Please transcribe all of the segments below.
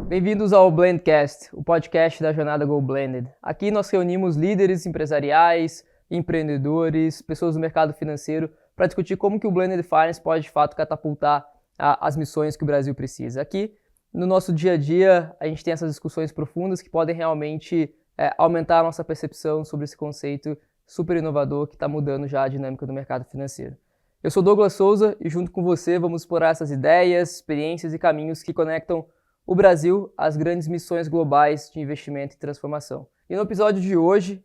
Bem-vindos ao Blendcast, o podcast da jornada Go Blended. Aqui nós reunimos líderes empresariais, empreendedores, pessoas do mercado financeiro para discutir como que o Blended Finance pode de fato catapultar as missões que o Brasil precisa. Aqui, no nosso dia a dia, a gente tem essas discussões profundas que podem realmente aumentar a nossa percepção sobre esse conceito super inovador que está mudando já a dinâmica do mercado financeiro. Eu sou Douglas Souza e junto com você vamos explorar essas ideias, experiências e caminhos que conectam o Brasil às grandes missões globais de investimento e transformação. E no episódio de hoje,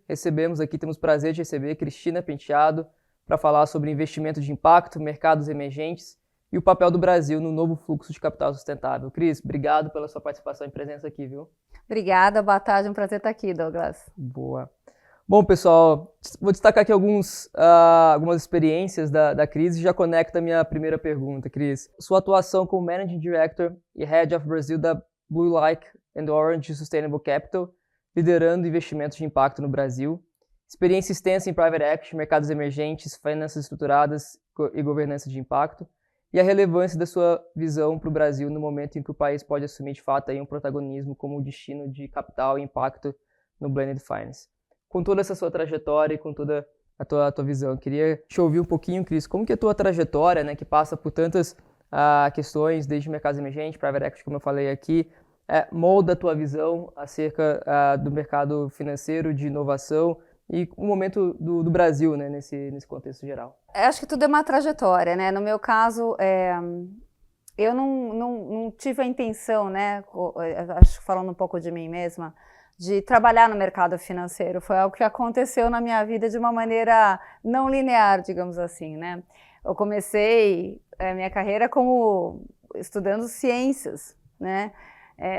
temos o prazer de receber Cristina Penteado para falar sobre investimento de impacto, mercados emergentes e o papel do Brasil no novo fluxo de capital sustentável. Cris, obrigado pela sua participação e presença aqui, viu? Obrigada, boa tarde, um prazer estar aqui, Douglas. Boa. Bom, pessoal, vou destacar aqui algumas experiências da Cris e já conecta a minha primeira pergunta, Cris. Sua atuação como Managing Director e Head of Brazil da Blue Like and Orange Sustainable Capital, liderando investimentos de impacto no Brasil. Experiência extensa em Private Equity, mercados emergentes, finanças estruturadas e governança de impacto. E a relevância da sua visão para o Brasil no momento em que o país pode assumir de fato aí um protagonismo como destino de capital e impacto no Blended Finance. Com toda essa sua trajetória e com toda a tua visão, eu queria te ouvir um pouquinho, Cris, como que a tua trajetória, né, que passa por tantas questões, desde mercados emergentes, Private Equity, como eu falei aqui, molda a tua visão acerca do mercado financeiro, de inovação e o momento do Brasil, né, nesse contexto geral. Eu acho que tudo é uma trajetória, né? No meu caso, eu não tive a intenção, né, acho que falando um pouco de mim mesma, de trabalhar no mercado financeiro. Foi algo que aconteceu na minha vida de uma maneira não linear, digamos assim, né? Eu comecei minha carreira como estudando ciências, né?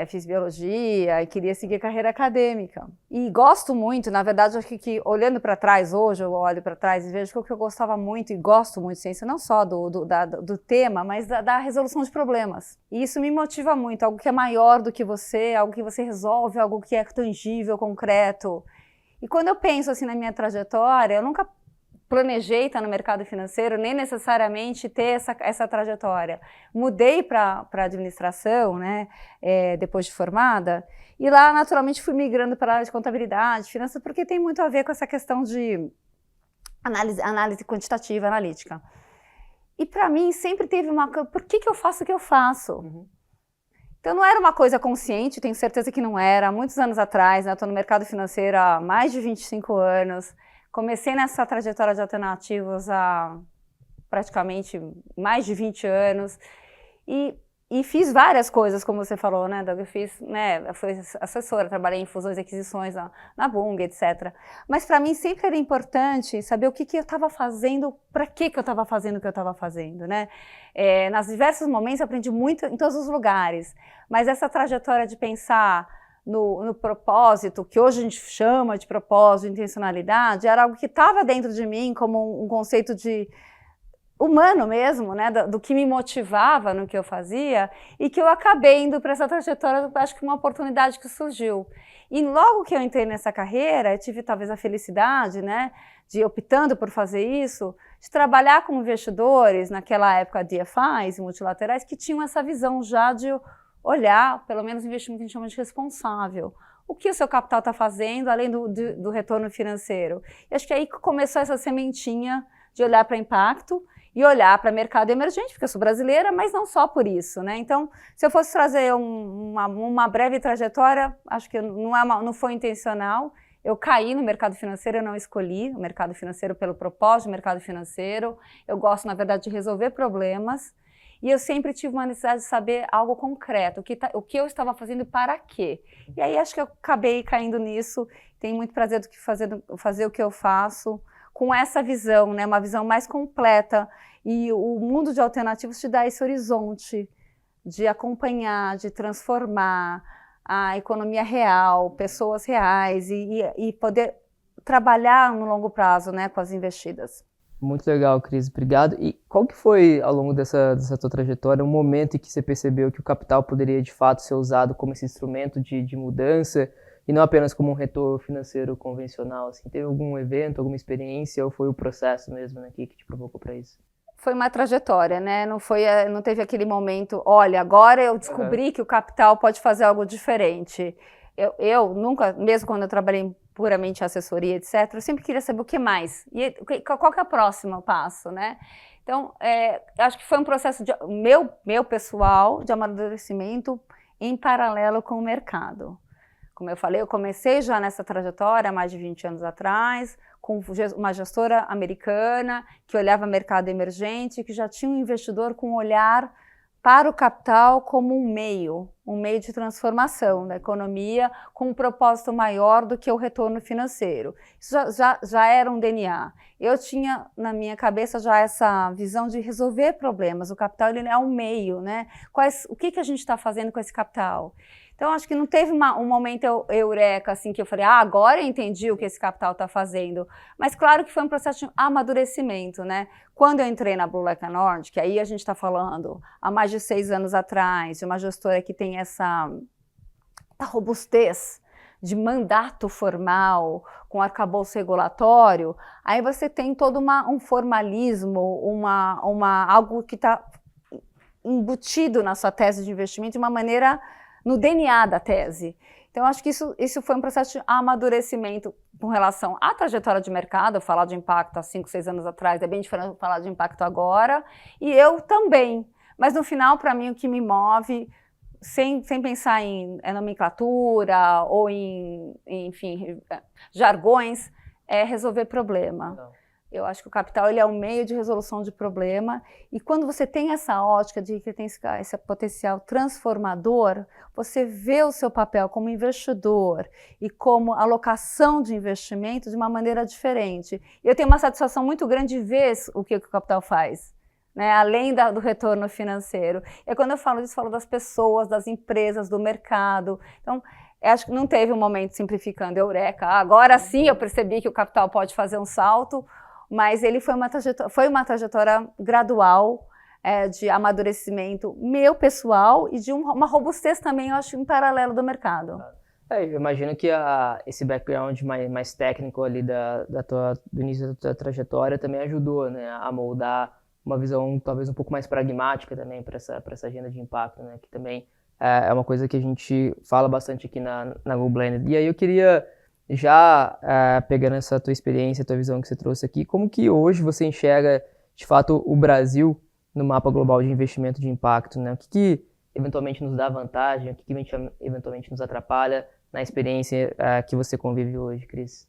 Fiz biologia e queria seguir carreira acadêmica. E gosto muito, na verdade, acho que olhando para trás, hoje eu olho para trás e vejo que o que eu gostava muito e gosto muito de ciência, não só do tema, mas da resolução de problemas. E isso me motiva muito, algo que é maior do que você, algo que você resolve, algo que é tangível, concreto. E quando eu penso assim na minha trajetória, eu nunca planejei estar no mercado financeiro, nem necessariamente ter essa trajetória. Mudei para administração, né, depois de formada, e lá naturalmente fui migrando para a área de contabilidade, finanças, porque tem muito a ver com essa questão de análise quantitativa, analítica. E para mim sempre teve por que eu faço o que eu faço? Uhum. Então não era uma coisa consciente, tenho certeza que não era. Há muitos anos atrás, né, estou no mercado financeiro há mais de 25 anos, comecei nessa trajetória de alternativos há praticamente mais de 20 anos e fiz várias coisas, como você falou, né, Doug? Eu fiz, né, eu fui assessora, trabalhei em fusões e aquisições na Bunge, etc. Mas para mim sempre era importante saber o que eu estava fazendo, para que eu estava fazendo o que eu estava fazendo, né? Nas diversos momentos eu aprendi muito em todos os lugares, mas essa trajetória de pensar no propósito, que hoje a gente chama de propósito, de intencionalidade, era algo que estava dentro de mim como um conceito de humano mesmo, né, do que me motivava no que eu fazia, e que eu acabei indo para essa trajetória, acho que uma oportunidade que surgiu. E logo que eu entrei nessa carreira, eu tive talvez a felicidade, né, de optando por fazer isso, de trabalhar com investidores, naquela época DFIs e multilaterais, que tinham essa visão já de olhar, pelo menos investimento que a gente chama de responsável. O que o seu capital está fazendo, além do retorno financeiro? E acho que aí começou essa sementinha de olhar para impacto e olhar para mercado emergente, porque eu sou brasileira, mas não só por isso, né? Então, se eu fosse trazer uma breve trajetória, acho que não foi intencional. Eu caí no mercado financeiro, eu não escolhi o mercado financeiro pelo propósito do mercado financeiro. Eu gosto, na verdade, de resolver problemas. E eu sempre tive uma necessidade de saber algo concreto, o que eu estava fazendo e para quê. E aí acho que eu acabei caindo nisso, tenho muito prazer do que fazer o que eu faço, com essa visão, né, uma visão mais completa. E o mundo de alternativos te dá esse horizonte de acompanhar, de transformar a economia real, pessoas reais e poder trabalhar no longo prazo, né, com as investidas. Muito legal, Cris. Obrigado. E qual que foi, ao longo dessa tua trajetória, um momento em que você percebeu que o capital poderia, de fato, ser usado como esse instrumento de mudança e não apenas como um retorno financeiro convencional? Assim, teve algum evento, alguma experiência ou foi o processo mesmo, né, que te provocou para isso? Foi uma trajetória, né? Não teve aquele momento, olha, agora eu descobri que o capital pode fazer algo diferente. Eu nunca, mesmo quando eu trabalhei puramente em assessoria, etc., eu sempre queria saber o que mais. E qual que é o próximo passo, né? Então, acho que foi um processo meu pessoal de amadurecimento em paralelo com o mercado. Como eu falei, eu comecei já nessa trajetória há mais de 20 anos atrás, com uma gestora americana que olhava mercado emergente, que já tinha um investidor com um olhar para o capital como um meio de transformação da economia, com um propósito maior do que o retorno financeiro. Isso já era um DNA. Eu tinha na minha cabeça já essa visão de resolver problemas. O capital ele é um meio, né? O que a gente está fazendo com esse capital? Então, acho que não teve um momento eureka, assim, que eu falei, agora eu entendi o que esse capital está fazendo. Mas, claro que foi um processo de amadurecimento, né? Quando eu entrei na Blue Like Nord, que aí a gente está falando há mais de 6 anos atrás, de uma gestora que tem essa robustez de mandato formal, com arcabouço regulatório, aí você tem todo um formalismo, algo que está embutido na sua tese de investimento de uma maneira no DNA da tese. Então, acho que isso foi um processo de amadurecimento com relação à trajetória de mercado. Falar de impacto há 5, 6 anos atrás é bem diferente de falar de impacto agora, e eu também. Mas, no final, para mim, o que me move, sem pensar em nomenclatura ou enfim, jargões, é resolver problema. Não. Eu acho que o capital ele é um meio de resolução de problema, e quando você tem essa ótica de que tem esse potencial transformador, você vê o seu papel como investidor e como alocação de investimento de uma maneira diferente. Eu tenho uma satisfação muito grande de ver o que o capital faz, né? Além do retorno financeiro. E quando eu falo disso, falo das pessoas, das empresas, do mercado. Então, acho que não teve um momento simplificando, eureka, agora sim eu percebi que o capital pode fazer um salto, mas ele foi uma trajetória gradual de amadurecimento meu pessoal e de uma robustez também, eu acho, em paralelo do mercado. Eu imagino que esse background mais técnico ali do início da tua trajetória também ajudou, né, a moldar uma visão talvez um pouco mais pragmática também para essa agenda de impacto, né, que também é uma coisa que a gente fala bastante aqui na Go Blended. E aí eu queria já pegando essa tua experiência, tua visão que você trouxe aqui, como que hoje você enxerga, de fato, o Brasil no mapa global de investimento de impacto, né? O que eventualmente nos dá vantagem, o que eventualmente nos atrapalha na experiência que você convive hoje, Cris?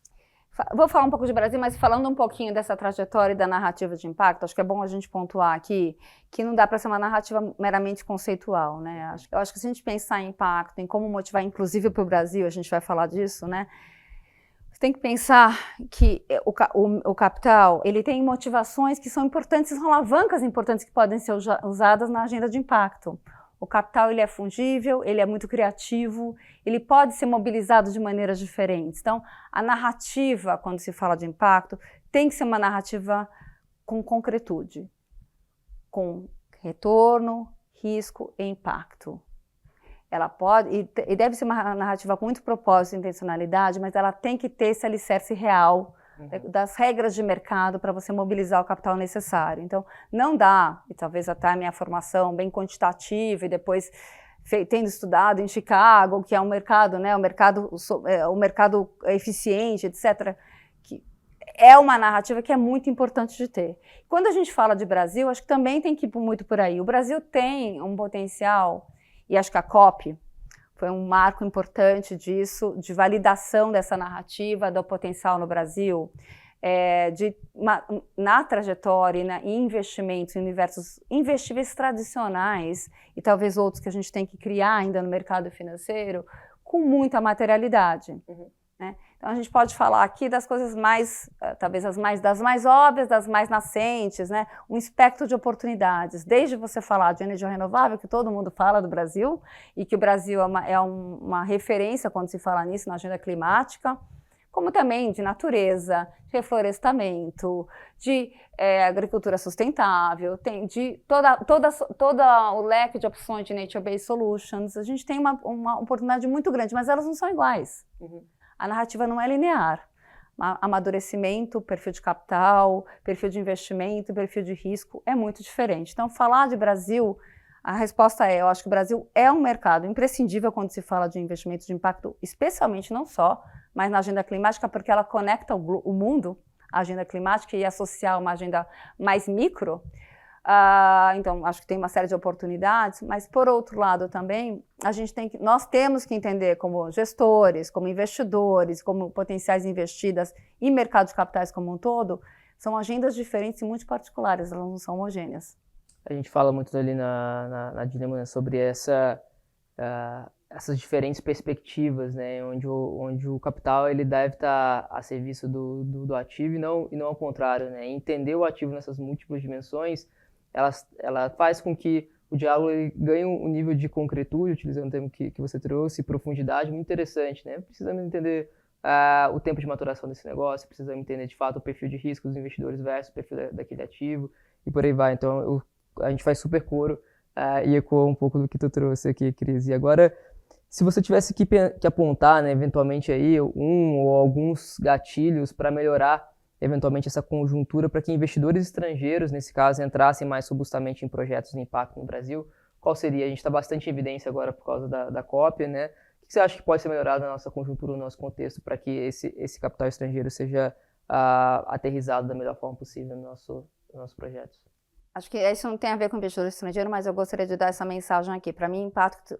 Vou falar um pouco de Brasil, mas falando um pouquinho dessa trajetória e da narrativa de impacto, acho que é bom a gente pontuar aqui que não dá para ser uma narrativa meramente conceitual, né? Eu acho que se a gente pensar em impacto, em como motivar, inclusive para o Brasil, a gente vai falar disso, né? Você tem que pensar que o capital ele tem motivações que são importantes, são alavancas importantes que podem ser usadas na agenda de impacto. O capital ele é fungível, ele é muito criativo, ele pode ser mobilizado de maneiras diferentes. Então, a narrativa, quando se fala de impacto, tem que ser uma narrativa com concretude, com retorno, risco e impacto. Ela pode, e deve ser uma narrativa com muito propósito e intencionalidade, mas ela tem que ter esse alicerce real das regras de mercado para você mobilizar o capital necessário. Então, não dá, e talvez até a minha formação bem quantitativa e depois tendo estudado em Chicago, que é um mercado, né, o mercado eficiente, etc., que é uma narrativa que é muito importante de ter. Quando a gente fala de Brasil, acho que também tem que ir muito por aí. O Brasil tem um potencial, e acho que a COP foi um marco importante disso, de validação dessa narrativa do potencial no Brasil, na trajetória e em investimentos em universos investíveis tradicionais e talvez outros que a gente tem que criar ainda no mercado financeiro, com muita materialidade. Né? Então a gente pode falar aqui das coisas mais, talvez das mais óbvias, das mais nascentes, né? Um espectro de oportunidades, desde você falar de energia renovável, que todo mundo fala do Brasil, e que o Brasil é uma referência quando se fala nisso na agenda climática, como também de natureza, de reflorestamento, de agricultura sustentável, tem de todo o leque de opções de nature-based solutions. A gente tem uma oportunidade muito grande, mas elas não são iguais. A narrativa não é linear. amadurecimento, perfil de capital, perfil de investimento, perfil de risco é muito diferente. Então, falar de Brasil, a resposta é, eu acho que o Brasil é um mercado imprescindível quando se fala de investimento de impacto, especialmente não só, mas na agenda climática, porque ela conecta o mundo, a agenda climática, e associar uma agenda mais micro. Então, acho que tem uma série de oportunidades, mas, por outro lado, também, nós temos que entender como gestores, como investidores, como potenciais investidas e mercado de capitais como um todo, são agendas diferentes e muito particulares, elas não são homogêneas. A gente fala muito ali na Dilema, né, sobre essas diferentes perspectivas, né, onde o capital ele deve estar a serviço do ativo e não ao contrário, né, entender o ativo nessas múltiplas dimensões, ela faz com que o diálogo ele ganhe um nível de concretude, utilizando o termo que você trouxe, profundidade muito interessante, né, precisamos entender o tempo de maturação desse negócio, precisamos entender de fato o perfil de risco dos investidores versus o perfil daquele ativo e por aí vai. Então a gente faz super coro e ecoa um pouco do que tu trouxe aqui, Cris. E agora, se você tivesse que apontar, né, eventualmente aí um ou alguns gatilhos para melhorar eventualmente essa conjuntura para que investidores estrangeiros, nesse caso, entrassem mais robustamente em projetos de impacto no Brasil, qual seria? A gente está bastante em evidência agora por causa da COP, né? O que você acha que pode ser melhorado na nossa conjuntura, no nosso contexto, para que esse capital estrangeiro seja aterrizado da melhor forma possível nos nossos projetos? Acho que isso não tem a ver com investidor estrangeiro, mas eu gostaria de dar essa mensagem aqui. Para mim,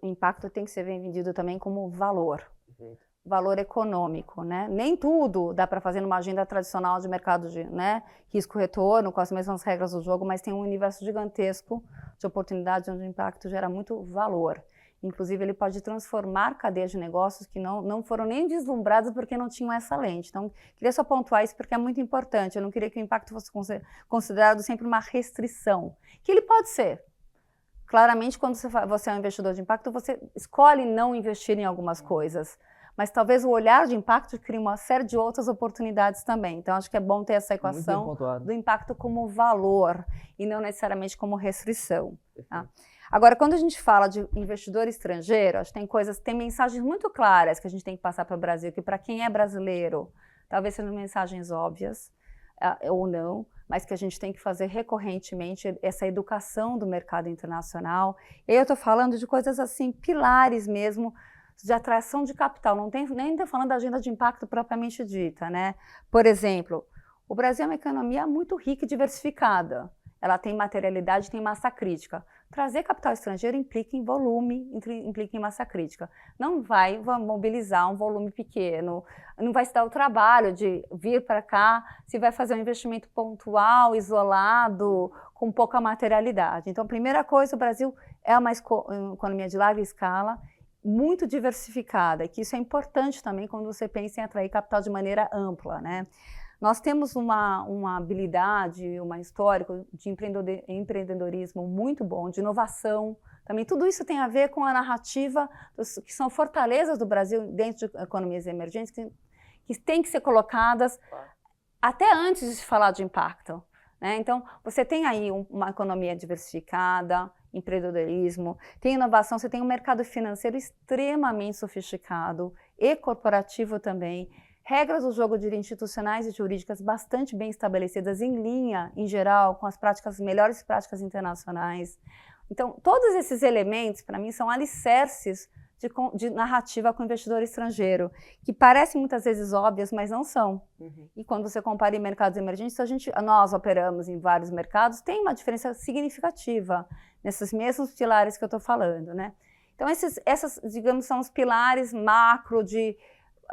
impacto tem que ser vendido também como valor. Perfeito. Valor econômico, né? Nem tudo dá para fazer numa agenda tradicional de mercado de, né, risco-retorno, com as mesmas regras do jogo, mas tem um universo gigantesco de oportunidades onde o impacto gera muito valor. Inclusive, ele pode transformar cadeias de negócios que não foram nem deslumbradas porque não tinham essa lente. Então, queria só pontuar isso porque é muito importante. Eu não queria que o impacto fosse considerado sempre uma restrição, que ele pode ser. Claramente, quando você é um investidor de impacto, você escolhe não investir em algumas coisas. Mas talvez o olhar de impacto crie uma série de outras oportunidades também. Então, acho que é bom ter essa equação do impacto como valor e não necessariamente como restrição. Tá? Agora, quando a gente fala de investidor estrangeiro, acho que tem mensagens muito claras que a gente tem que passar para o Brasil, que para quem é brasileiro, talvez sejam mensagens óbvias ou não, mas que a gente tem que fazer recorrentemente essa educação do mercado internacional. E eu estou falando de coisas assim, pilares mesmo, de atração de capital, nem estou falando da agenda de impacto propriamente dita, né? Por exemplo, o Brasil é uma economia muito rica e diversificada. Ela tem materialidade, tem massa crítica. Trazer capital estrangeiro implica em volume, implica em massa crítica. Não vai mobilizar um volume pequeno, não vai se dar o trabalho de vir para cá, se vai fazer um investimento pontual, isolado, com pouca materialidade. Então, a primeira coisa, o Brasil é uma economia de larga escala, muito diversificada, que isso é importante também quando você pensa em atrair capital de maneira ampla, né? Nós temos uma habilidade, uma histórico de empreendedorismo muito bom, de inovação. Também tudo isso tem a ver com a narrativa, que são fortalezas do Brasil dentro de economias emergentes, que têm que ser colocadas até antes de se falar de impacto, né? Então, você tem aí uma economia diversificada, empreendedorismo, tem inovação, você tem um mercado financeiro extremamente sofisticado e corporativo também, regras do jogo institucionais e jurídicas bastante bem estabelecidas em linha, em geral, com as melhores práticas internacionais. Então, todos esses elementos, para mim, são alicerces de narrativa com o investidor estrangeiro, que parecem muitas vezes óbvias, mas não são. E quando você compara em mercados emergentes, nós operamos em vários mercados, tem uma diferença significativa nesses mesmos pilares que eu estou falando, né? Então, digamos, são os pilares macro de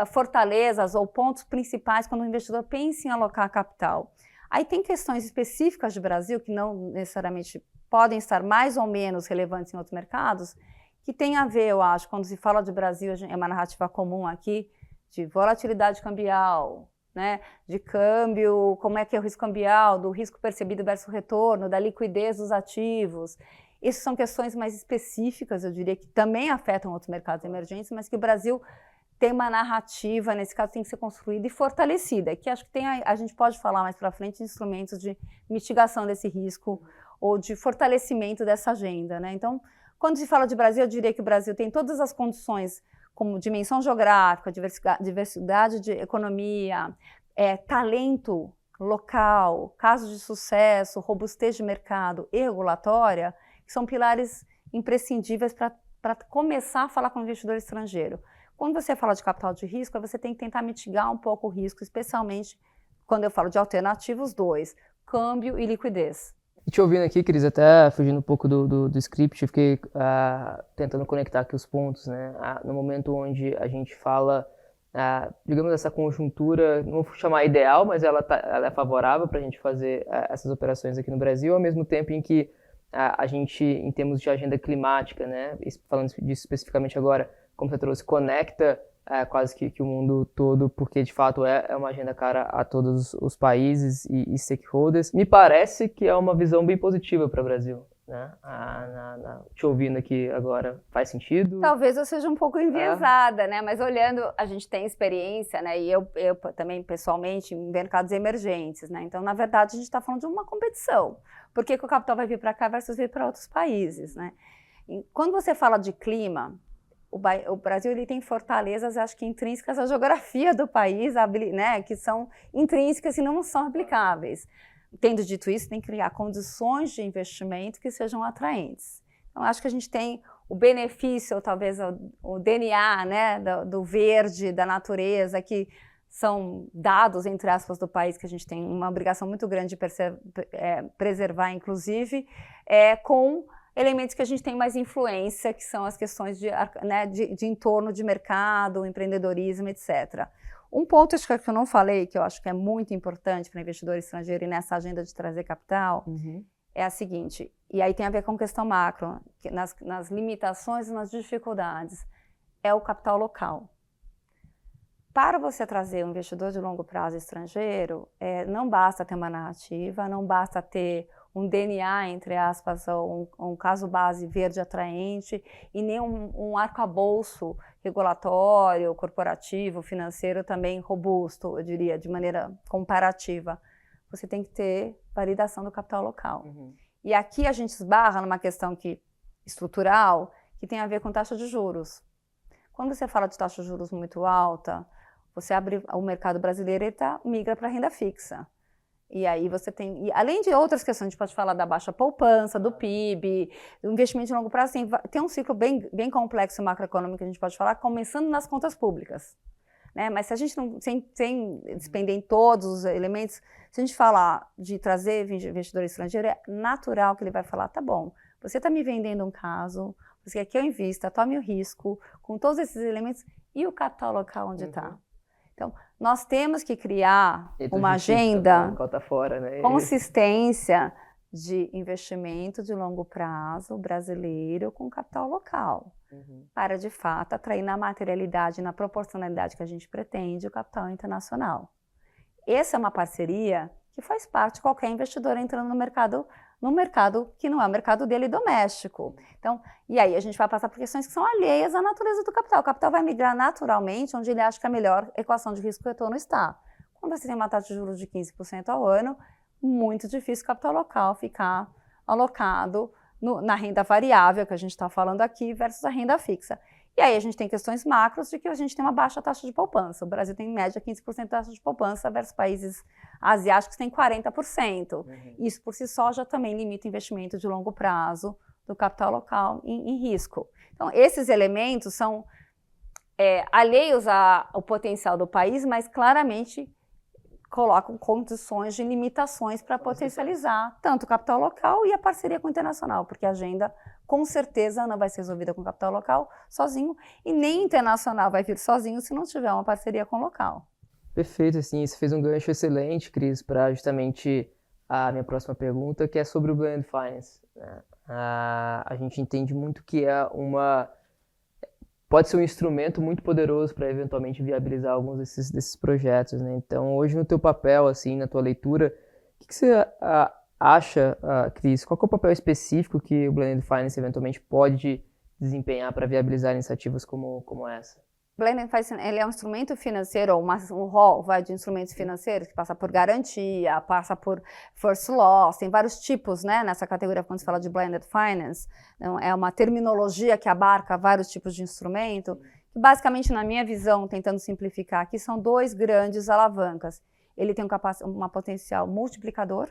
fortalezas ou pontos principais quando o investidor pensa em alocar capital. Aí tem questões específicas do Brasil, que não necessariamente podem estar mais ou menos relevantes em outros mercados, que tem a ver, eu acho, quando se fala de Brasil, é uma narrativa comum aqui, de volatilidade cambial, né? De câmbio, como é que é o risco cambial, do risco percebido versus retorno, da liquidez dos ativos. Essas são questões mais específicas, eu diria, que também afetam outros mercados emergentes, mas que o Brasil tem uma narrativa, nesse caso, tem que ser construída e fortalecida, que acho que a gente pode falar mais para frente de instrumentos de mitigação desse risco ou de fortalecimento dessa agenda, né? Então, quando se fala de Brasil, eu diria que o Brasil tem todas as condições, como dimensão geográfica, diversidade de economia, talento local, casos de sucesso, robustez de mercado e regulatória, que são pilares imprescindíveis para começar a falar com o investidor estrangeiro. Quando você fala de capital de risco, você tem que tentar mitigar um pouco o risco, especialmente quando eu falo de alternativos, câmbio e liquidez. E te ouvindo aqui, Cris, até fugindo um pouco do script, eu fiquei tentando conectar aqui os pontos, né? No momento onde a gente fala, digamos, essa conjuntura, não vou chamar ideal, mas ela é favorável para a gente fazer essas operações aqui no Brasil, ao mesmo tempo em que a gente, em termos de agenda climática, né? Falando disso especificamente agora, como você trouxe, conecta quase que o mundo todo, porque de fato é uma agenda cara a todos os países e stakeholders. Me parece que é uma visão bem positiva para o Brasil, né? Te ouvindo aqui agora, faz sentido? Talvez eu seja um pouco enviesada, né? Mas olhando, a gente tem experiência, né? E eu também, pessoalmente, em mercados emergentes, né? Então, na verdade, a gente está falando de uma competição. Por que o capital vai vir para cá versus vir para outros países, né? E quando você fala de clima, o Brasil ele tem fortalezas, acho que intrínsecas à geografia do país, né, que são intrínsecas e não são aplicáveis. Tendo dito isso, tem que criar condições de investimento que sejam atraentes. Então, acho que a gente tem o benefício, ou talvez o DNA, né, do verde, da natureza, que são dados, entre aspas, do país, que a gente tem uma obrigação muito grande de preservar, inclusive, com elementos que a gente tem mais influência, que são as questões de entorno de mercado, empreendedorismo, etc. Um ponto acho que eu não falei, que eu acho que é muito importante para investidor estrangeiro e nessa agenda de trazer capital, é a seguinte, e aí tem a ver com questão macro, nas limitações e nas dificuldades, é o capital local. Para você trazer um investidor de longo prazo estrangeiro, não basta ter uma narrativa, não basta ter um DNA, entre aspas, um caso base verde atraente e nem um arcabouço regulatório, corporativo, financeiro também robusto, eu diria, de maneira comparativa. Você tem que ter validação do capital local. E aqui a gente esbarra numa questão estrutural que tem a ver com taxa de juros. Quando você fala de taxa de juros muito alta, você abre o mercado brasileiro e migra para a renda fixa. E aí você tem, além de outras questões, a gente pode falar da baixa poupança, do PIB, do investimento de longo prazo, tem um ciclo bem complexo macroeconômico que a gente pode falar, começando nas contas públicas. Né? Mas se a gente não, sem despender em todos os elementos, se a gente falar de trazer investidor estrangeiro, é natural que ele vai falar, tá bom, você está me vendendo um caso, você quer que eu invista, tome o risco, com todos esses elementos, e o capital local onde está? Então, nós temos que criar uma agenda, consistência de investimento de longo prazo brasileiro com capital local, para, de fato, atrair na materialidade, na proporcionalidade que a gente pretende, o capital internacional. Essa é uma parceria que faz parte de qualquer investidor entrando no mercado que não é o mercado dele doméstico. Então, e aí a gente vai passar por questões que são alheias à natureza do capital. O capital vai migrar naturalmente onde ele acha que a melhor equação de risco-retorno está. Quando você tem uma taxa de juros de 15% ao ano, muito difícil o capital local ficar alocado na renda variável, que a gente está falando aqui, versus a renda fixa. E aí a gente tem questões macros de que a gente tem uma baixa taxa de poupança. O Brasil tem, em média, 15% de taxa de poupança versus países asiáticos que têm 40%. Isso, por si só, já também limita o investimento de longo prazo do capital local em risco. Então, esses elementos são alheios ao potencial do país, mas claramente colocam condições de limitações para potencializar tanto o capital local e a parceria com o internacional, porque a agenda, com certeza, não vai ser resolvida com o capital local sozinho e nem internacional vai vir sozinho se não tiver uma parceria com o local. Perfeito, assim, você fez um gancho excelente, Cris, para justamente a minha próxima pergunta, que é sobre o Blended Finance, né? A gente entende muito que pode ser um instrumento muito poderoso para eventualmente viabilizar alguns desses projetos, né? Então, hoje no teu papel, assim, na tua leitura, o que você acha, Cris, qual que é o papel específico que o Blended Finance eventualmente pode desempenhar para viabilizar iniciativas como essa? Blended Finance, ele é um instrumento financeiro, ou um rol de instrumentos financeiros que passa por garantia, passa por first loss, tem vários tipos, né, nessa categoria quando se fala de Blended Finance. Então, é uma terminologia que abarca vários tipos de instrumento, que basicamente, na minha visão, tentando simplificar aqui, são dois grandes alavancas. ele tem uma potencial multiplicador,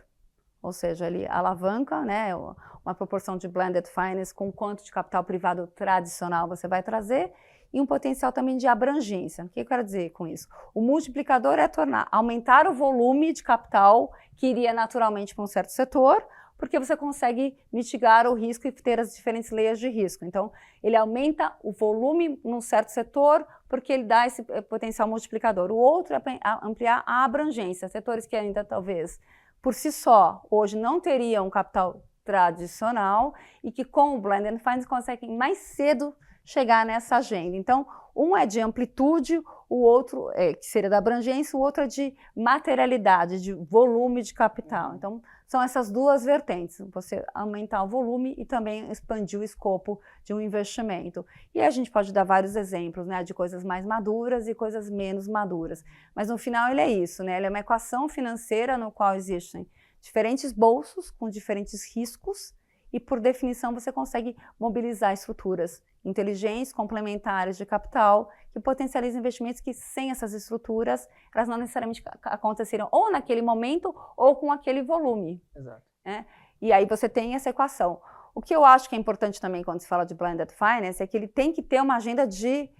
ou seja, ele alavanca, né, uma proporção de blended finance com quanto de capital privado tradicional você vai trazer, e um potencial também de abrangência. O que eu quero dizer com isso? O multiplicador é aumentar o volume de capital que iria naturalmente para um certo setor, porque você consegue mitigar o risco e ter as diferentes layers de risco. Então, ele aumenta o volume num certo setor, porque ele dá esse potencial multiplicador. O outro é ampliar a abrangência. Setores que ainda talvez, por si só, hoje não teriam capital tradicional e que com o Blended Finance conseguem mais cedo chegar nessa agenda. Então, um é de amplitude, o outro, que seria da abrangência, o outro é de materialidade, de volume de capital. Então, são essas duas vertentes, você aumentar o volume e também expandir o escopo de um investimento. E a gente pode dar vários exemplos, né, de coisas mais maduras e coisas menos maduras. Mas no final ele é isso, né, ele é uma equação financeira no qual existem diferentes bolsos com diferentes riscos e, por definição, você consegue mobilizar estruturas inteligentes, complementares de capital, que potencializam investimentos que, sem essas estruturas, elas não necessariamente aconteceriam ou naquele momento ou com aquele volume. Exato. Né? E aí você tem essa equação. O que eu acho que é importante também quando se fala de blended finance é que ele tem que ter uma agenda de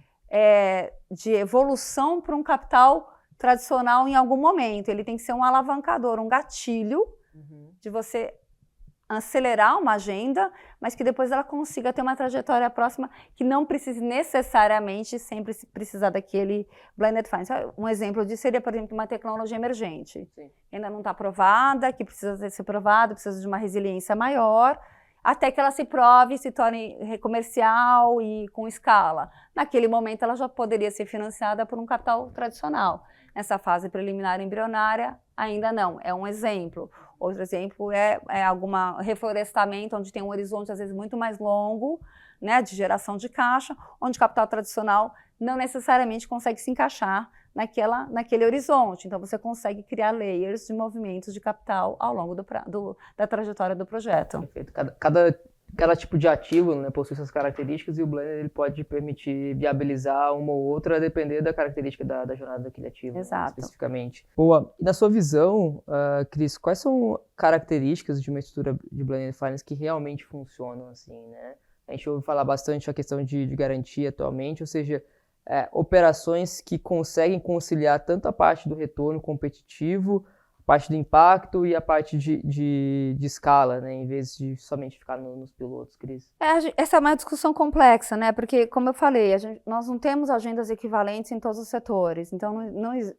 evolução para um capital tradicional em algum momento. Ele tem que ser um alavancador, um gatilho de você acelerar uma agenda, mas que depois ela consiga ter uma trajetória próxima que não precise necessariamente sempre precisar daquele blended finance. Um exemplo disso seria, por exemplo, uma tecnologia emergente. Sim. Ainda não está aprovada, que precisa ser provada, precisa de uma resiliência maior, até que ela se prove, se torne comercial e com escala. Naquele momento ela já poderia ser financiada por um capital tradicional. Nessa fase preliminar embrionária, ainda não. É um exemplo. Outro exemplo é algum reflorestamento, onde tem um horizonte, às vezes, muito mais longo, né, de geração de caixa, onde o capital tradicional não necessariamente consegue se encaixar naquele horizonte. Então, você consegue criar layers de movimentos de capital ao longo da trajetória do projeto. Perfeito. Cada tipo de ativo, né, possui suas características e o blender ele pode permitir viabilizar uma ou outra a depender da característica da jornada daquele ativo. Exato. Né, especificamente. Boa. E na sua visão, Cris, quais são características de uma estrutura de blended finance que realmente funcionam assim, né? A gente ouve falar bastante a questão de garantia atualmente, ou seja, operações que conseguem conciliar tanto a parte do retorno competitivo, a parte do impacto e a parte de escala, né, em vez de somente ficar nos pilotos, Cris. Essa é uma discussão complexa, né, porque, como eu falei, nós não temos agendas equivalentes em todos os setores, então,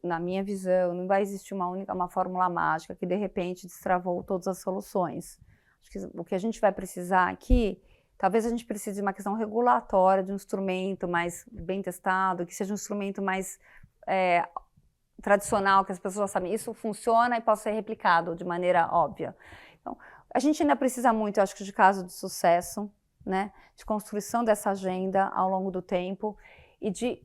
na minha visão, não vai existir uma fórmula mágica que, de repente, destravou todas as soluções. Acho que o que a gente vai precisar aqui, talvez a gente precise de uma questão regulatória, de um instrumento mais bem testado, que seja um instrumento mais tradicional, que as pessoas sabem, isso funciona e pode ser replicado de maneira óbvia. Então, a gente ainda precisa muito, eu acho que, de caso de sucesso, né, de construção dessa agenda ao longo do tempo e de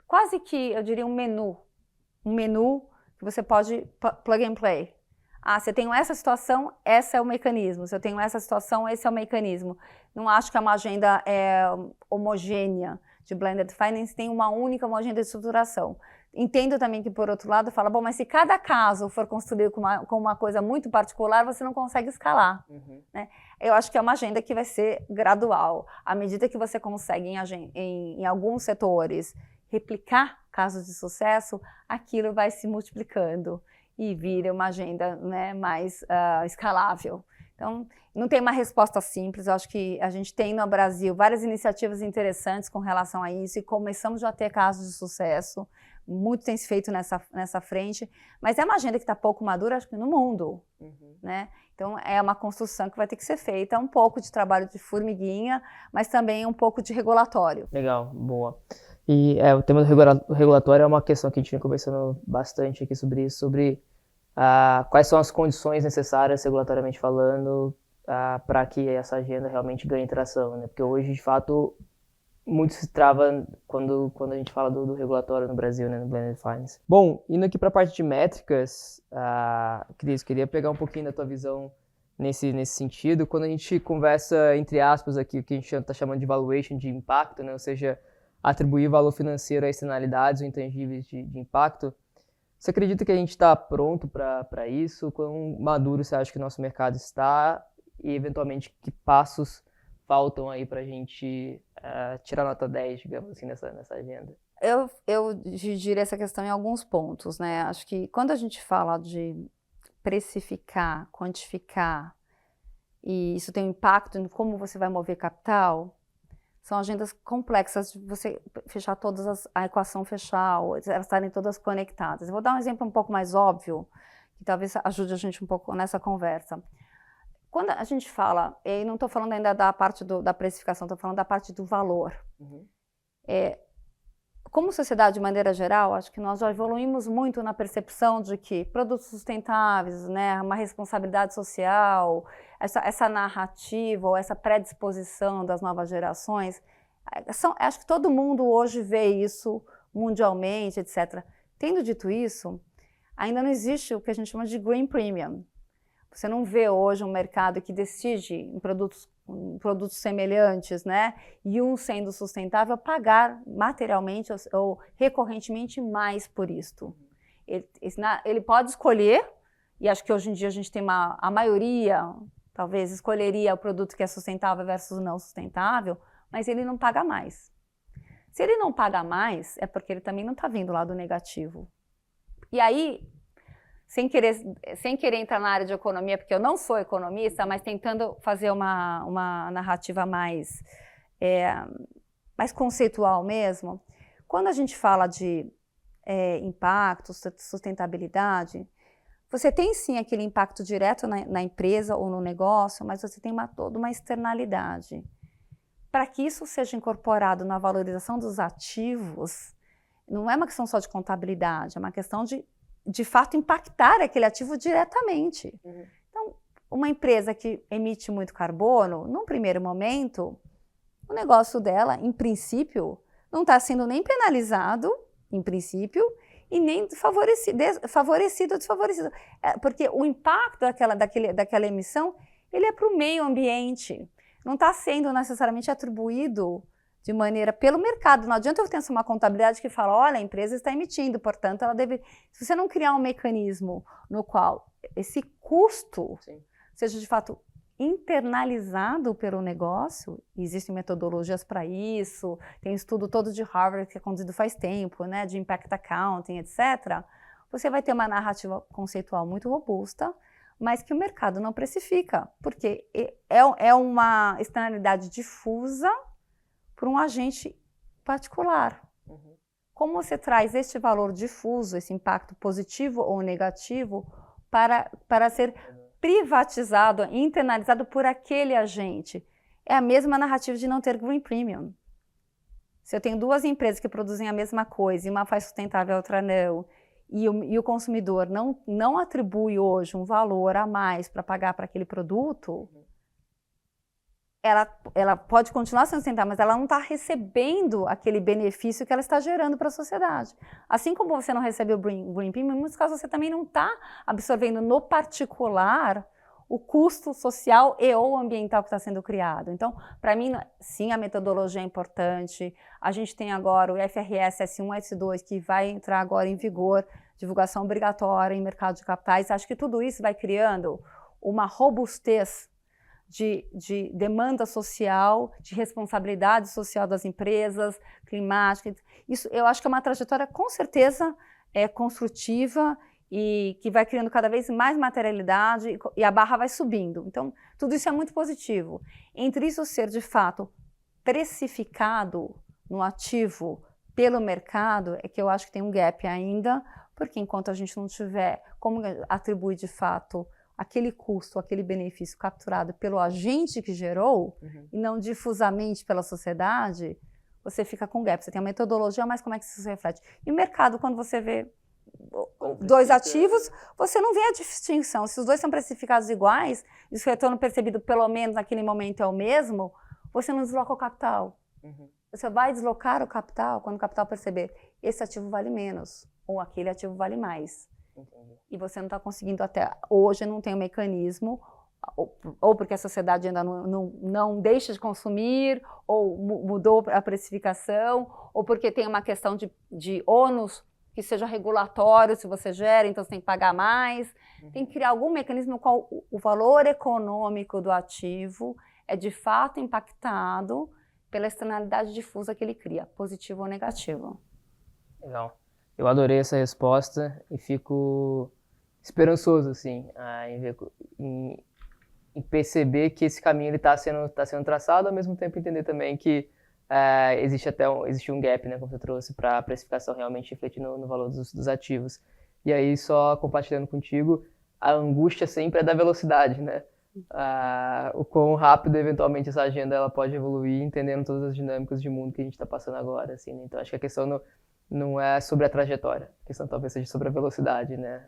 quase que, eu diria, um menu que você pode plug and play. Se eu tenho essa situação, esse é o mecanismo. Se eu tenho essa situação, esse é o mecanismo. Não acho que é uma agenda homogênea de blended finance, tem uma agenda de estruturação. Entendo também que, por outro lado, fala, bom, mas se cada caso for construído com uma coisa muito particular, você não consegue escalar. Né? Eu acho que é uma agenda que vai ser gradual. À medida que você consegue, em alguns setores, replicar casos de sucesso, aquilo vai se multiplicando e vira uma agenda, né, mais escalável. Então, não tem uma resposta simples. Eu acho que a gente tem no Brasil várias iniciativas interessantes com relação a isso e começamos já a ter casos de sucesso. Muito tem se feito nessa frente, mas é uma agenda que está pouco madura, acho que no mundo. Né? Então, é uma construção que vai ter que ser feita, um pouco de trabalho de formiguinha, mas também um pouco de regulatório. Legal, boa. E o tema do regulatório é uma questão que a gente vem conversando bastante aqui sobre isso, sobre quais são as condições necessárias, regulatoriamente falando, para que essa agenda realmente ganhe tração, né? Porque hoje, de fato, muito se trava quando a gente fala do regulatório no Brasil, né, no Blended Finance. Bom, indo aqui para a parte de métricas, Cris, queria pegar um pouquinho da tua visão nesse sentido. Quando a gente conversa, entre aspas, aqui, o que a gente está chamando de valuation de impacto, né, ou seja, atribuir valor financeiro a externalidades ou intangíveis de impacto, Você acredita que a gente está pronto para isso? Quão maduro você acha que o nosso mercado está? E, eventualmente, que passos faltam aí para a gente tirar nota 10, digamos assim, nessa agenda? Eu dividiria essa questão em alguns pontos, né? Acho que quando a gente fala de precificar, quantificar, e isso tem um impacto em como você vai mover capital, são agendas complexas de você fechar a equação fechar, elas estarem todas conectadas. Eu vou dar um exemplo um pouco mais óbvio, que talvez ajude a gente um pouco nessa conversa. Quando a gente fala, e não estou falando ainda da parte da precificação, estou falando da parte do valor. Como sociedade, de maneira geral, acho que nós já evoluímos muito na percepção de que produtos sustentáveis, né, uma responsabilidade social, essa narrativa ou essa predisposição das novas gerações, acho que todo mundo hoje vê isso mundialmente, etc. Tendo dito isso, ainda não existe o que a gente chama de green premium. Você não vê hoje um mercado que decide em produtos semelhantes, né, e um sendo sustentável, pagar materialmente ou recorrentemente mais por isto. Ele pode escolher, e acho que hoje em dia a gente tem a maioria, talvez, escolheria o produto que é sustentável versus não sustentável, mas ele não paga mais. Se ele não paga mais, é porque ele também não está vindo lá do negativo. E aí, sem querer entrar na área de economia, porque eu não sou economista, mas tentando fazer uma narrativa mais conceitual mesmo, quando a gente fala de impacto, sustentabilidade, você tem sim aquele impacto direto na empresa ou no negócio, mas você tem toda uma externalidade. Para que isso seja incorporado na valorização dos ativos, não é uma questão só de contabilidade, é uma questão de fato, impactar aquele ativo diretamente. Então, uma empresa que emite muito carbono, num primeiro momento, o negócio dela, em princípio, não está sendo nem penalizado, em princípio, e nem favorecido ou desfavorecido. Porque o impacto daquela emissão, ele é para o meio ambiente. Não está sendo necessariamente atribuído de maneira pelo mercado. Não adianta eu ter uma contabilidade que fala, olha, a empresa está emitindo, portanto, ela deve... Se você não criar um mecanismo no qual esse custo seja, de fato, internalizado pelo negócio, existem metodologias para isso, tem um estudo todo de Harvard que é conduzido faz tempo, né, de impact accounting, etc., você vai ter uma narrativa conceitual muito robusta, mas que o mercado não precifica, porque é uma externalidade difusa por um agente particular. Como você traz este valor difuso, esse impacto positivo ou negativo, para ser privatizado, internalizado por aquele agente? É a mesma narrativa de não ter green premium. Se eu tenho duas empresas que produzem a mesma coisa, e uma faz sustentável e a outra não, e o consumidor não atribui hoje um valor a mais para pagar para aquele produto, ela pode continuar sendo sustentável, mas ela não está recebendo aquele benefício que ela está gerando para a sociedade. Assim como você não recebe o Green Premium, em muitos casos você também não está absorvendo no particular o custo social e ou ambiental que está sendo criado. Então, para mim, sim, a metodologia é importante. A gente tem agora o FRS S1, S2, que vai entrar agora em vigor, divulgação obrigatória em mercado de capitais. Acho que tudo isso vai criando uma robustez de demanda social, de responsabilidade social das empresas, climática. Isso eu acho que é uma trajetória com certeza construtiva e que vai criando cada vez mais materialidade e a barra vai subindo. Então, tudo isso é muito positivo. Entre isso ser, de fato, precificado no ativo pelo mercado, é que eu acho que tem um gap ainda, porque enquanto a gente não tiver como atribuir, de fato, aquele custo, aquele benefício capturado pelo agente que gerou, e não difusamente pela sociedade, você fica com gap. Você tem a metodologia, mas como é que isso se reflete? E o mercado, quando você vê dois ativos, você não vê a distinção. Se os dois são precificados iguais, e se o retorno percebido pelo menos naquele momento é o mesmo, você não desloca o capital. Você vai deslocar o capital quando o capital perceber esse ativo vale menos, ou aquele ativo vale mais. E você não está conseguindo até hoje, não tem um mecanismo, ou porque a sociedade ainda não deixa de consumir, ou mudou a precificação, ou porque tem uma questão de ônus que seja regulatório se você gera, então você tem que pagar mais. Tem que criar algum mecanismo no qual o valor econômico do ativo é de fato impactado pela externalidade difusa que ele cria, positivo ou negativo. Legal. Eu adorei essa resposta e fico esperançoso, assim, em perceber que esse caminho está sendo traçado, ao mesmo tempo entender também que existe um gap, né, como você trouxe, para a precificação realmente refletir no valor dos ativos. E aí, só compartilhando contigo, a angústia sempre é da velocidade, né? O quão rápido, eventualmente, essa agenda ela pode evoluir, entendendo todas as dinâmicas de mundo que a gente está passando agora, assim, né? Então, acho que a questão não é sobre a trajetória, a questão talvez seja sobre a velocidade, né?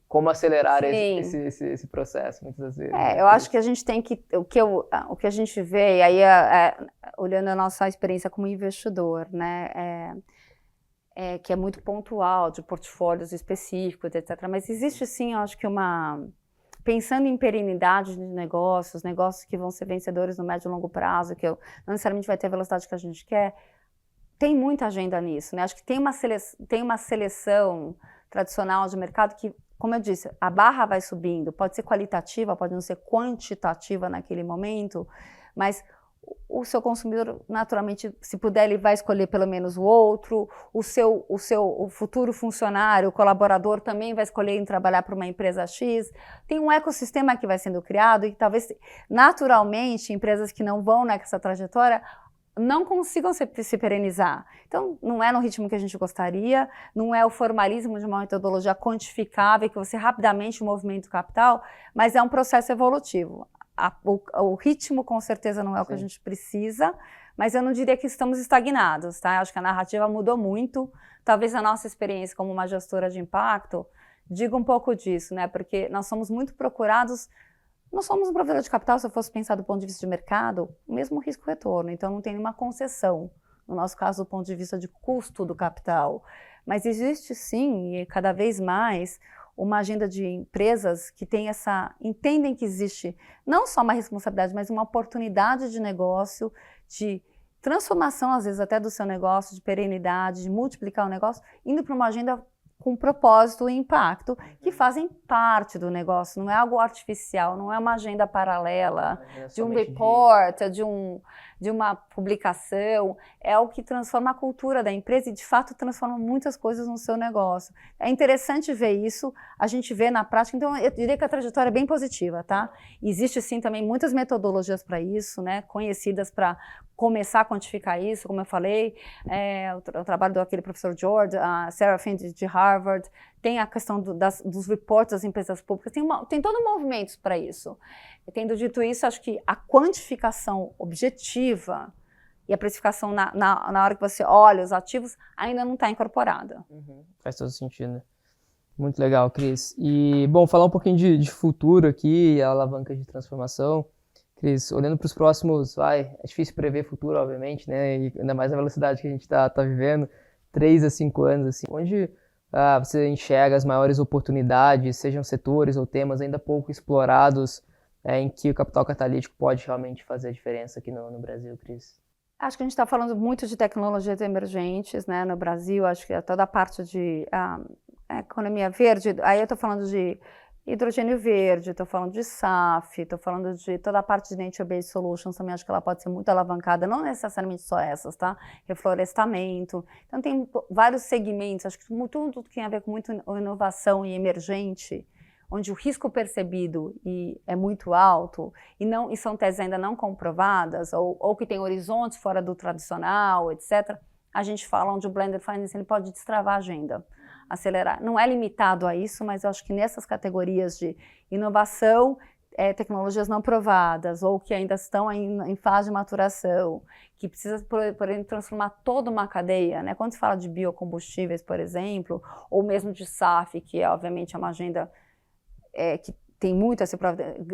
Como acelerar esse processo, muitas vezes. Eu acho que a gente tem que, o que a gente vê, e aí olhando a nossa experiência como investidor, né, que é muito pontual, de portfólios específicos, etc. Mas existe sim, eu acho que pensando em perenidade de negócios que vão ser vencedores no médio e longo prazo, que não necessariamente vai ter a velocidade que a gente quer, tem muita agenda nisso, né? Acho que tem uma seleção tradicional de mercado que, como eu disse, a barra vai subindo, pode ser qualitativa, pode não ser quantitativa naquele momento, mas o seu consumidor, naturalmente, se puder, ele vai escolher pelo menos o outro, o futuro funcionário, o colaborador também vai escolher em trabalhar para uma empresa X. Tem um ecossistema que vai sendo criado e talvez, naturalmente, empresas que não vão nessa trajetória não consigam se perenizar. Então, não é no ritmo que a gente gostaria, não é o formalismo de uma metodologia quantificável que você rapidamente movimenta o capital, mas é um processo evolutivo. O ritmo, com certeza, não é o que a gente precisa, mas eu não diria que estamos estagnados, tá? Eu acho que a narrativa mudou muito. Talvez a nossa experiência como uma gestora de impacto diga um pouco disso, né? Porque nós somos muito procurados. Nós somos um provedor de capital, se eu fosse pensar do ponto de vista de mercado, o mesmo risco-retorno, então não tem nenhuma concessão, no nosso caso, do ponto de vista de custo do capital. Mas existe sim, e cada vez mais, uma agenda de empresas que entendem que existe não só uma responsabilidade, mas uma oportunidade de negócio, de transformação, às vezes até do seu negócio, de perenidade, de multiplicar o negócio, indo para uma agenda com propósito e impacto, que fazem parte do negócio, não é algo artificial, não é uma agenda paralela, de um report, de uma publicação, é o que transforma a cultura da empresa e, de fato, transforma muitas coisas no seu negócio. É interessante ver isso, a gente vê na prática, então eu diria que a trajetória é bem positiva, tá? Existe, sim, também muitas metodologias para isso, né, conhecidas para começar a quantificar isso, como eu falei, o trabalho daquele professor George, a Sarah Finn de Harvard, tem a questão dos reports das empresas públicas, tem todo um movimento para isso. E, tendo dito isso, acho que a quantificação objetiva e a precificação na hora que você olha os ativos ainda não está incorporada. Faz todo sentido. Muito legal, Cris. E, bom, falar um pouquinho de futuro aqui, a alavanca de transformação. Cris, olhando para os próximos, é difícil prever futuro, obviamente, né? E ainda mais na velocidade que a gente está vivendo, 3 a 5 anos, assim, onde você enxerga as maiores oportunidades, sejam setores ou temas ainda pouco explorados, em que o capital catalítico pode realmente fazer a diferença aqui no Brasil, Cris? Acho que a gente está falando muito de tecnologias emergentes, né, no Brasil. Acho que toda a parte de economia verde, aí eu estou falando de hidrogênio verde, estou falando de SAF, estou falando de toda a parte de Nature-Based Solutions, também acho que ela pode ser muito alavancada, não necessariamente só essas, tá? Reflorestamento. Então tem vários segmentos, acho que tudo que tem a ver com muita inovação e emergente, onde o risco percebido é muito alto e são teses ainda não comprovadas, ou que tem horizontes fora do tradicional, etc., a gente fala onde o Blended Finance ele pode destravar a agenda, acelerar. Não é limitado a isso, mas eu acho que nessas categorias de inovação, tecnologias não provadas, ou que ainda estão em fase de maturação, que precisa, por exemplo, transformar toda uma cadeia, né? Quando se fala de biocombustíveis, por exemplo, ou mesmo de SAF, que obviamente é uma agenda que tem muito essa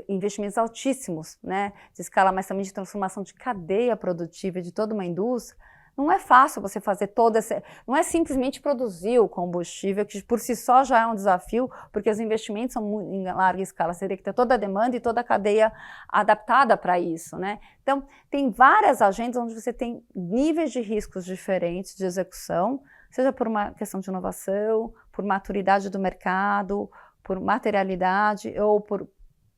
investimentos altíssimos, né, de escala, mas também de transformação de cadeia produtiva de toda uma indústria. Não é fácil você fazer não é simplesmente produzir o combustível, que por si só já é um desafio, porque os investimentos são em larga escala, você teria que ter toda a demanda e toda a cadeia adaptada para isso, né? Então, tem várias agendas onde você tem níveis de riscos diferentes de execução. seja por uma questão de inovação, por maturidade do mercado, por materialidade ou por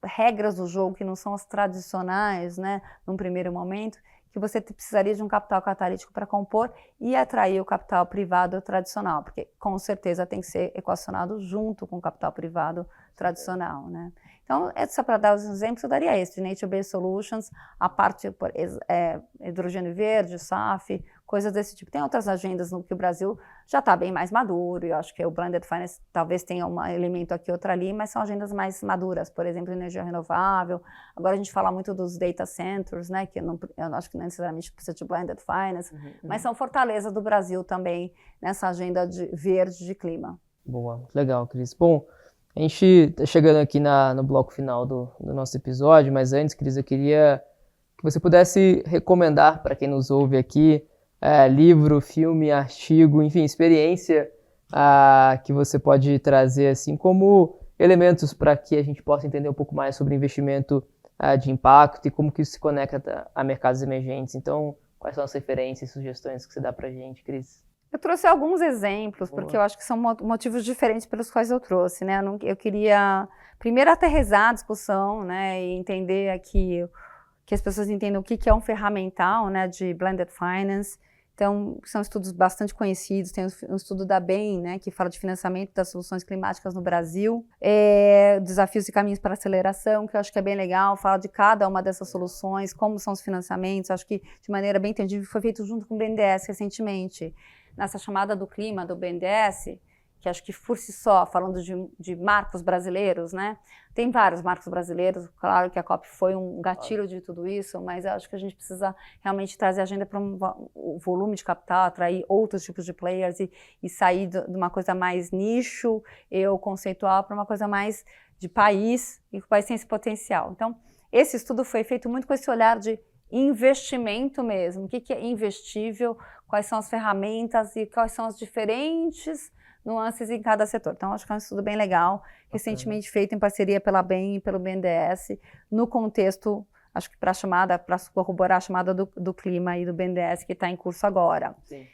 regras do jogo que não são as tradicionais, né, num primeiro momento, que você precisaria de um capital catalítico para compor e atrair o capital privado tradicional, porque com certeza tem que ser equacionado junto com o capital privado tradicional, né? Então, só para dar os exemplos, eu daria esse, de Nature-Based Solutions, a parte hidrogênio verde, SAF, coisas desse tipo. Tem outras agendas no que o Brasil já está bem mais maduro, e eu acho que o Blended Finance talvez tenha um elemento aqui, outro ali, mas são agendas mais maduras, por exemplo, energia renovável. Agora a gente fala muito dos data centers, né, que eu acho que não necessariamente precisa de Blended Finance, mas são fortalezas do Brasil também nessa agenda verde de clima. Boa, legal, Cris. Bom, a gente está chegando aqui no bloco final do nosso episódio, mas antes, Cris, eu queria que você pudesse recomendar para quem nos ouve aqui livro, filme, artigo, enfim, experiência que você pode trazer assim como elementos para que a gente possa entender um pouco mais sobre investimento de impacto e como que isso se conecta a mercados emergentes. Então, quais são as referências e sugestões que você dá para a gente, Cris? Eu trouxe alguns exemplos, porque eu acho que são motivos diferentes pelos quais eu trouxe, né? Eu queria, primeiro, aterrissar a discussão, né? E entender aqui, que as pessoas entendam o que é um ferramental, né? De Blended Finance. Então, são estudos bastante conhecidos. Tem um estudo da BEM, né? Que fala de financiamento das soluções climáticas no Brasil. Desafios e caminhos para aceleração, que eu acho que é bem legal. Fala de cada uma dessas soluções, como são os financiamentos. Acho que, de maneira bem entendível, foi feito junto com o BNDES recentemente. Nessa chamada do clima do BNDES, que acho que por si só, falando de marcos brasileiros, né? Tem vários marcos brasileiros, claro que a COP foi um gatilho de tudo isso, mas eu acho que a gente precisa realmente trazer a agenda para um volume de capital, atrair outros tipos de players e sair de uma coisa mais nicho, conceitual, para uma coisa mais de país, e que o país tem esse potencial. Então, esse estudo foi feito muito com esse olhar de investimento mesmo, o que é investível, quais são as ferramentas e quais são as diferentes nuances em cada setor. Então, acho que é um estudo bem legal, recentemente feito em parceria pela BEM e pelo BNDES, no contexto, acho que para corroborar a chamada do clima e do BNDES que está em curso agora. Sim.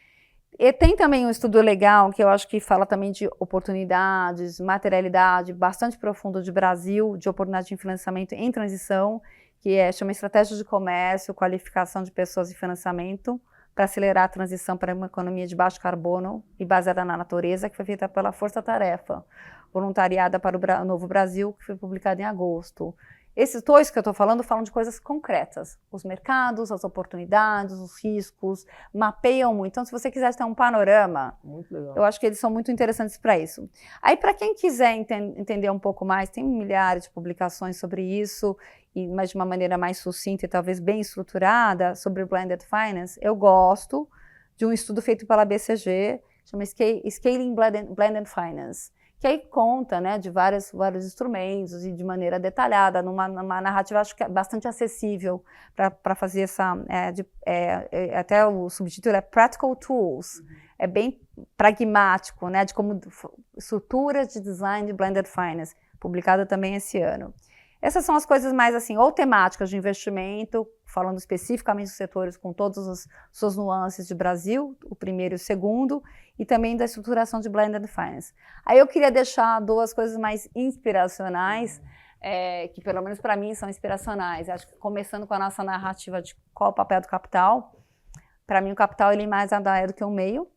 E tem também um estudo legal, que eu acho que fala também de oportunidades, materialidade, bastante profundo de Brasil, de oportunidade de financiamento em transição, que chama Estratégia de Comércio, Qualificação de Pessoas e Financiamento, para acelerar a transição para uma economia de baixo carbono e baseada na natureza, que foi feita pela Força Tarefa, voluntariada para o Novo Brasil, que foi publicada em agosto. Esses dois que eu estou falando falam de coisas concretas, os mercados, as oportunidades, os riscos, mapeiam muito. Então, se você quiser ter um panorama, eu acho que eles são muito interessantes para isso. Aí, para quem quiser entender um pouco mais, tem milhares de publicações sobre isso, mas de uma maneira mais sucinta e talvez bem estruturada, sobre o Blended Finance. Eu gosto de um estudo feito pela BCG, chama Scaling Blended Finance, que aí conta, né, de vários instrumentos e de maneira detalhada, numa narrativa, acho que é bastante acessível para fazer essa, até o subtítulo é Practical Tools, é bem pragmático, né, de como estrutura de design de Blended Finance, publicada também esse ano. Essas são as coisas mais assim, ou temáticas de investimento, falando especificamente dos setores com todas as suas nuances de Brasil, o primeiro e o segundo, e também da estruturação de Blended Finance. Aí eu queria deixar duas coisas mais inspiracionais, que pelo menos para mim são inspiracionais. Acho que começando com a nossa narrativa de qual é o papel do capital, para mim o capital ele mais nada é do que um meio,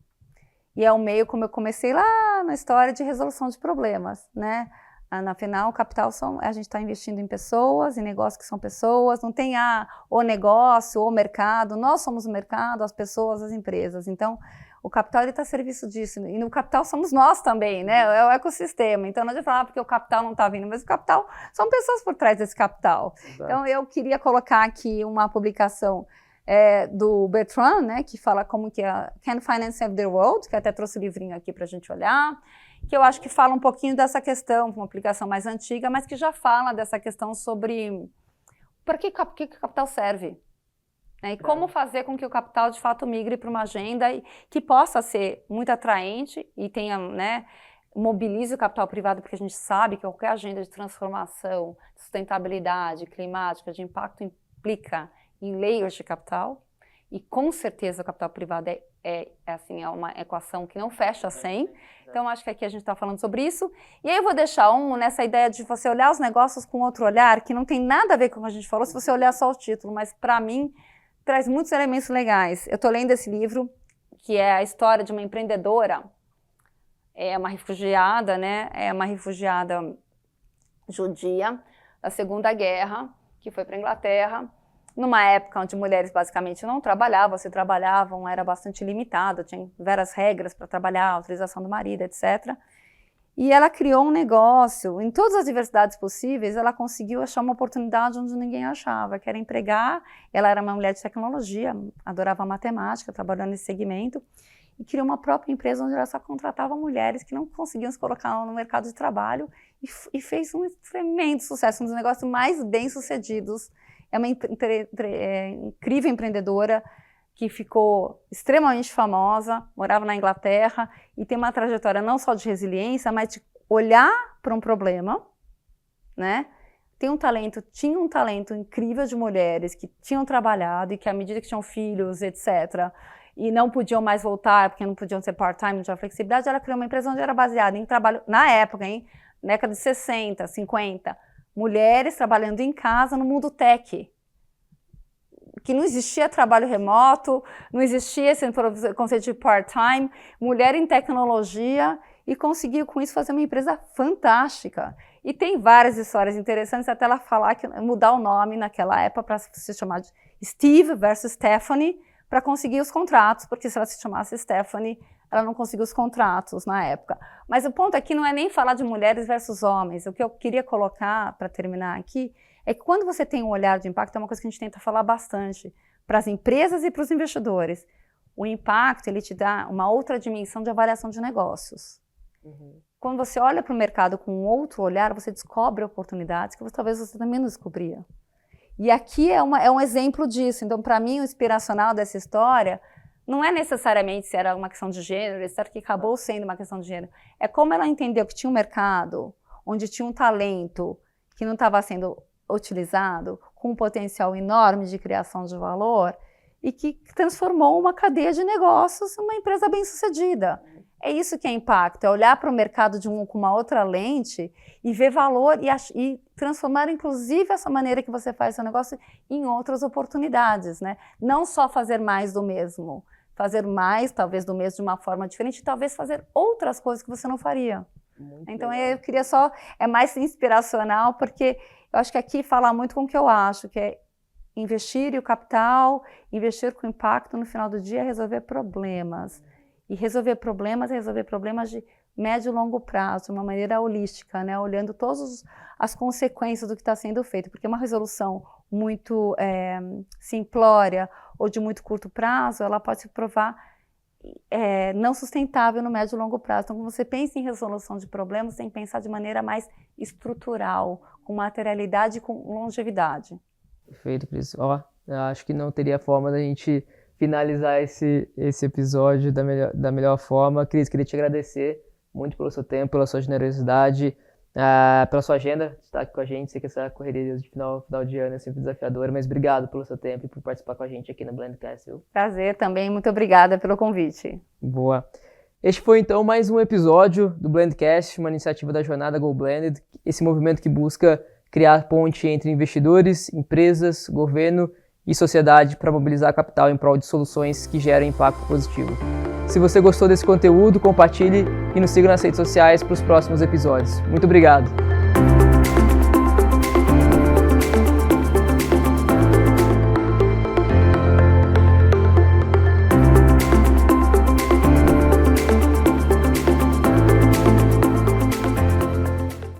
e é um meio como eu comecei lá na história de resolução de problemas, né? Afinal, o capital a gente está investindo em pessoas, em negócios que são pessoas, não tem o negócio, o mercado, nós somos o mercado, as pessoas, as empresas. Então, o capital está a serviço disso, e no capital somos nós também, né? É o ecossistema. Então, não adianta falar porque o capital não está vindo, mas o capital são pessoas por trás desse capital. Exato. Então, eu queria colocar aqui uma publicação do Bertrand, né, que fala como que Can Finance Save the World, que até trouxe o livrinho aqui para a gente olhar, que eu acho que fala um pouquinho dessa questão, uma aplicação mais antiga, mas que já fala dessa questão sobre para que o capital serve, né, e como fazer com que o capital de fato migre para uma agenda que possa ser muito atraente e tenha, né, mobilize o capital privado, porque a gente sabe que qualquer agenda de transformação, de sustentabilidade climática, de impacto implica em layers de capital, E com certeza o capital privado é uma equação que não fecha sem. Então acho que aqui a gente está falando sobre isso. E aí eu vou deixar nessa ideia de você olhar os negócios com outro olhar, que não tem nada a ver com o que a gente falou, se você olhar só o título, mas para mim traz muitos elementos legais. Eu estou lendo esse livro, que é a história de uma empreendedora, é uma refugiada, né? É uma refugiada judia da Segunda Guerra, que foi para a Inglaterra, numa época onde mulheres basicamente não trabalhavam, se trabalhavam, era bastante limitado, tinha várias regras para trabalhar, autorização do marido, etc. E ela criou um negócio, em todas as diversidades possíveis, ela conseguiu achar uma oportunidade onde ninguém achava, que era empregar. Ela era uma mulher de tecnologia, adorava matemática, trabalhando nesse segmento, e criou uma própria empresa onde ela só contratava mulheres que não conseguiam se colocar no mercado de trabalho e fez um tremendo sucesso, um dos negócios mais bem-sucedidos. É uma incrível empreendedora que ficou extremamente famosa, morava na Inglaterra e tem uma trajetória não só de resiliência, mas de olhar para um problema, né? Tinha um talento incrível de mulheres que tinham trabalhado e que à medida que tinham filhos, etc., e não podiam mais voltar, porque não podiam ser part-time, não tinha flexibilidade, ela criou uma empresa onde era baseada em trabalho, na época, década de 60, 50, mulheres trabalhando em casa no mundo tech, que não existia trabalho remoto, não existia esse conceito de part-time, mulher em tecnologia, e conseguiu com isso fazer uma empresa fantástica. E tem várias histórias interessantes, até ela mudar o nome naquela época para se chamar de Steve versus Stephanie, para conseguir os contratos, porque se ela se chamasse Stephanie, ela não conseguiu os contratos na época. Mas o ponto aqui não é nem falar de mulheres versus homens. O que eu queria colocar, para terminar aqui, é que quando você tem um olhar de impacto, é uma coisa que a gente tenta falar bastante para as empresas e para os investidores. O impacto, ele te dá uma outra dimensão de avaliação de negócios. Uhum. Quando você olha para o mercado com um outro olhar, você descobre oportunidades que talvez você também não descobria. E aqui é um exemplo disso. Então, para mim, o inspiracional dessa história não é necessariamente se era uma questão de gênero, etc., que acabou sendo uma questão de gênero. É como ela entendeu que tinha um mercado onde tinha um talento que não estava sendo utilizado, com um potencial enorme de criação de valor, e que transformou uma cadeia de negócios em uma empresa bem-sucedida. É isso que é impacto, é olhar para o mercado com uma outra lente e ver valor e transformar, inclusive, essa maneira que você faz seu negócio em outras oportunidades, né? Não só fazer mais do mesmo, fazer mais, talvez, do mesmo de uma forma diferente, e talvez fazer outras coisas que você não faria. Muito então, legal. Eu queria é mais inspiracional, porque eu acho que aqui fala muito com o que eu acho, que é investir e o capital, investir com impacto, no final do dia, é resolver problemas. E resolver problemas de médio e longo prazo, de uma maneira holística, né? Olhando todas as consequências do que está sendo feito, porque uma resolução muito simplória ou de muito curto prazo, ela pode se provar não sustentável no médio e longo prazo. Então, quando você pensa em resolução de problemas, você tem que pensar de maneira mais estrutural, com materialidade e com longevidade. Perfeito, Cris. Eu acho que não teria forma da gente finalizar esse episódio da melhor forma. Cris, queria te agradecer muito pelo seu tempo, pela sua generosidade, pela sua agenda, de estar aqui com a gente. Sei que essa correria de final de ano é sempre desafiadora, mas obrigado pelo seu tempo e por participar com a gente aqui na Blendcast. Prazer também, muito obrigada pelo convite. Boa. Este foi então mais um episódio do Blendcast, uma iniciativa da Jornada Go Blended, esse movimento que busca criar ponte entre investidores, empresas, governo e sociedade para mobilizar capital em prol de soluções que gerem impacto positivo. Se você gostou desse conteúdo, compartilhe e nos siga nas redes sociais para os próximos episódios. Muito obrigado!